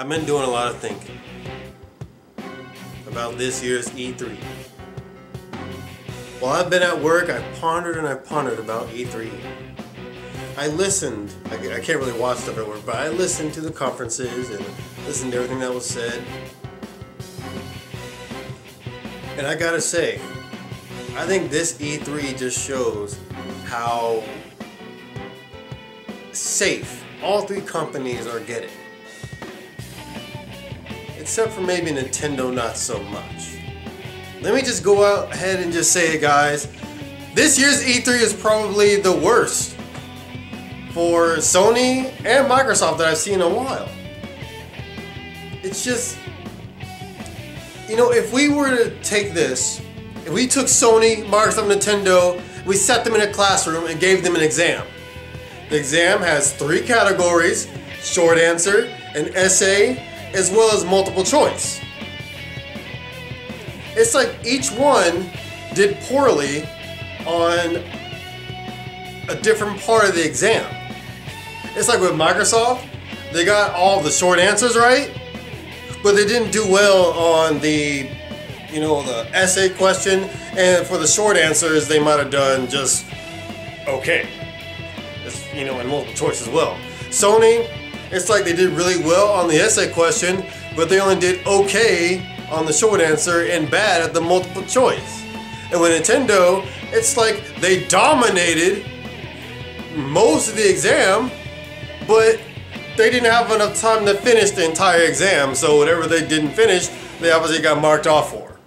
I've been doing a lot of thinking about this year's E3. While I've been at work, I've pondered and I've pondered about E3. I listened, I can't really watch stuff at work, but I listened to the conferences and listened to everything that was said. And I gotta say, I think this E3 just shows how safe all three companies are getting. Except for maybe Nintendo, not so much. Let me just go out ahead and just say it, guys. This year's E3 is probably the worst for Sony and Microsoft that I've seen in a while. It's just, you know, if we were to take this, if we took Sony, Microsoft, Nintendo, we set them in a classroom and gave them an exam. The exam has 3 categories: short answer, an essay, as well as multiple choice. It's like each one did poorly on a different part of the exam. It's like with Microsoft, they got all the short answers right, but they didn't do well on the, you know, the essay question, and for the short answers, they might have done just okay. It's, you know, in multiple choice as well. Sony, it's like they did really well on the essay question, but they only did okay on the short answer and bad at the multiple choice. And with Nintendo, it's like they dominated most of the exam, but they didn't have enough time to finish the entire exam, so whatever they didn't finish, they obviously got marked off for.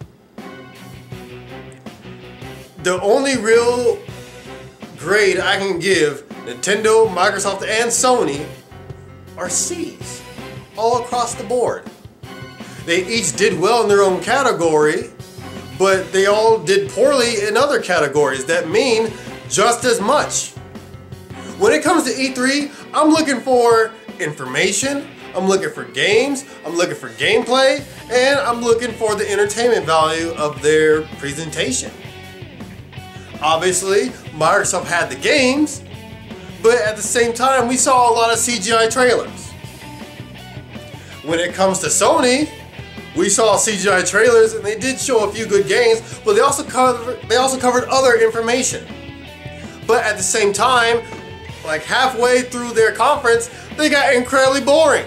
The only real grade I can give Nintendo, Microsoft, and Sony are C's all across the board. They each did well in their own category, but they all did poorly in other categories that mean just as much. When it comes to E3, I'm looking for information, I'm looking for games, I'm looking for gameplay, and I'm looking for the entertainment value of their presentation. Obviously, Microsoft had the games, but at the same time, we saw a lot of CGI trailers. When it comes to Sony, we saw CGI trailers and they did show a few good games, but they also covered other information. But at the same time, like halfway through their conference, they got incredibly boring.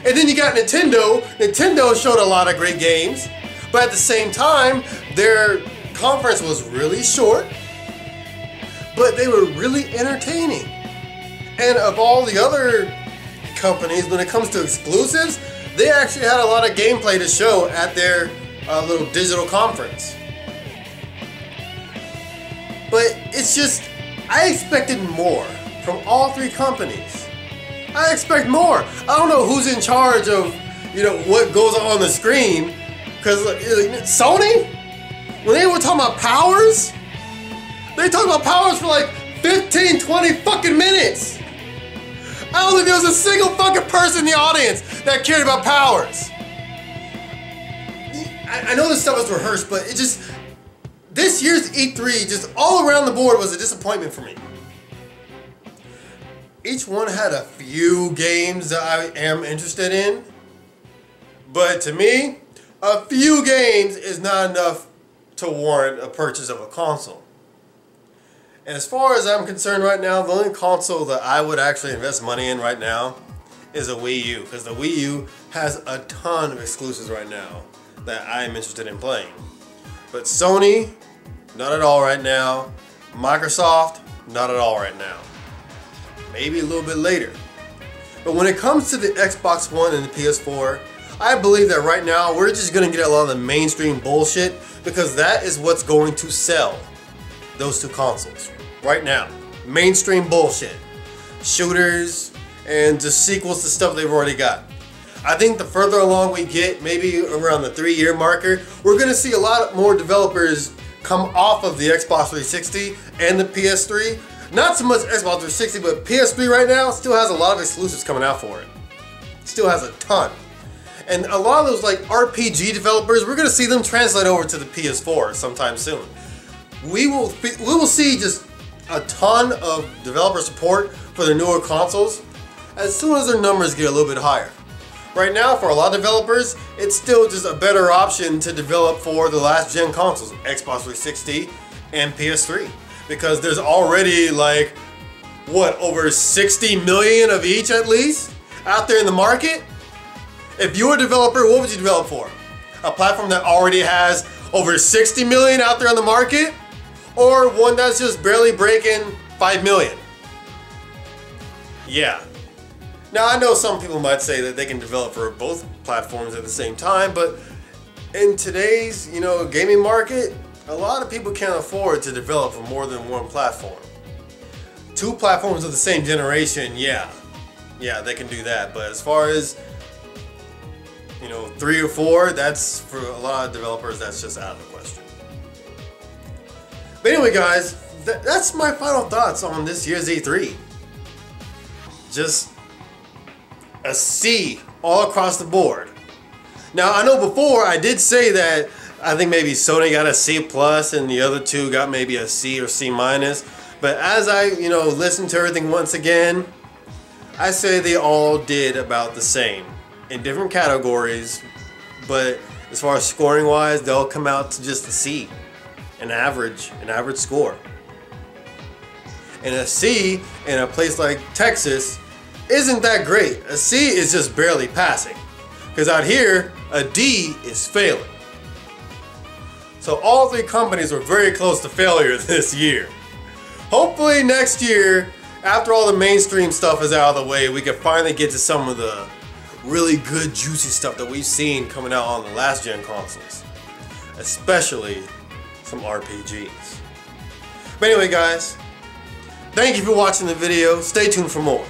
And then you got Nintendo. Nintendo showed a lot of great games, but at the same time, their conference was really short, but they were really entertaining. And of all the other companies, when it comes to exclusives, they actually had a lot of gameplay to show at their little digital conference. But it's just, I expected more from all three companies. I expect more. I don't know who's in charge of, you know, what goes on the screen, because Sony, when they were talking about powers, they talked about powers for like 15, 20 fucking minutes. I don't think there was a single fucking person in the audience that cared about powers. I know this stuff was rehearsed, but it just, this year's E3 just all around the board was a disappointment for me. Each one had a few games that I am interested in, but to me, a few games is not enough to warrant a purchase of a console. And as far as I'm concerned right now, the only console that I would actually invest money in right now is a Wii U, because the Wii U has a ton of exclusives right now that I'm interested in playing. But Sony, not at all right now. Microsoft, not at all right now. Maybe a little bit later. But when it comes to the Xbox One and the PS4, I believe that right now we're just going to get a lot of the mainstream bullshit, because that is what's going to sell those two consoles right now. Mainstream bullshit. Shooters and just sequels to stuff they've already got. I think the further along we get, maybe around the 3-year marker, we're going to see a lot more developers come off of the Xbox 360 and the PS3. Not so much Xbox 360, but PS3 right now still has a lot of exclusives coming out for it. Still has a ton. And a lot of those like RPG developers, we're going to see them translate over to the PS4 sometime soon. We will see just a ton of developer support for their newer consoles as soon as their numbers get a little bit higher. Right now, for a lot of developers, it's still just a better option to develop for the last gen consoles, Xbox 360 and PS3. Because there's already like, what, over 60 million of each at least out there in the market? If you were a developer, what would you develop for? A platform that already has over 60 million out there on the market? Or one that's just barely breaking 5 million? Yeah. Now I know some people might say that they can develop for both platforms at the same time, but in today's, gaming market, a lot of people can't afford to develop for more than one platform. 2 platforms of the same generation, yeah, they can do that. But as far as 3 or 4, that's for a lot of developers, that's just out of the question. But anyway, guys, that's my final thoughts on this year's E3. Just a C all across the board. Now I know before I did say that I think maybe Sony got a C plus and the other 2 got maybe a C or C minus. But as I listened to everything once again, I say they all did about the same in different categories. But as far as scoring wise, they'll come out to just a C, an average score. And a C in a place like Texas isn't that great. A C is just barely passing. Because out here, a D is failing. So all 3 companies were very close to failure this year. Hopefully next year, after all the mainstream stuff is out of the way, we can finally get to some of the really good juicy stuff that we've seen coming out on the last gen consoles. Especially some RPGs. But anyway guys, thank you for watching the video. Stay tuned for more.